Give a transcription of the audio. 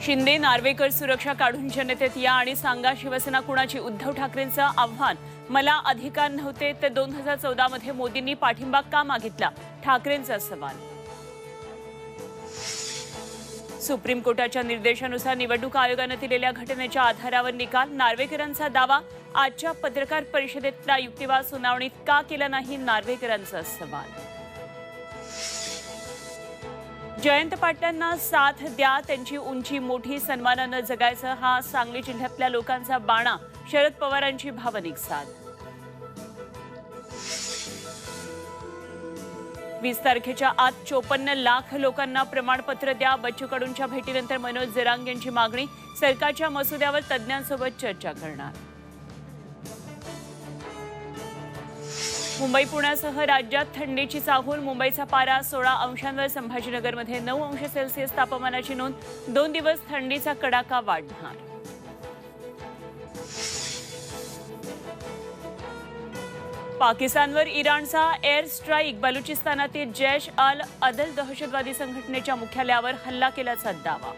शिंदे नार्वेकर सुरक्षा काढून जनतेत या आणि सांगा शिवसेना कुणाची। उद्धव ठाकरेंचं आव्हान, मला अधिकार नव्हते तर 2014 मध्ये मोदींनी पाठिंबा का मागितला, ठाकरेंचा सवाल। सुप्रीम कोर्टाच्या निर्देशानुसार निवडणूक आयोगाने दिलेल्या घटनेच्या आधारावर निकाल, नार्वेकरांचा दावा, आजच्या पत्रकार परिषदेतला युक्तिवाद सुनावणीत का केला नाही, नार्वेकरांचा सवाल। जयंत पाटलांना साथ द्या, त्यांची उंची मोठी, सन्मानानं जगायचं, हा सांगली जिल्ह्यातल्या लोकांचा बाणा, शरद पवारांची भावनिक साथ। 20 तारखेच्या आत 54 लाख लोकांना प्रमाणपत्र द्या, बच्चू कडूंच्या भेटीनंतर मनोज जरांगे यांची मागणी, सरकारच्या मसुद्यावर तज्ज्ञांसोबत चर्चा करणार। मुंबई पुण्यासह राज्यात थंडीची चाहूल, मुंबईचा पारा 16 अंशांवर, संभाजीनगरमध्ये 9 अंश सेल्सिअस तापमानाची नोंद, 2 दिवस थंडीचा कडाका वाढणार। पाकिस्तानवर इराणचा एअर स्ट्राईक, बलुचिस्तानातील जैश अल अदल दहशतवादी संघटनेच्या मुख्यालयावर हल्ला केल्याचा दावा।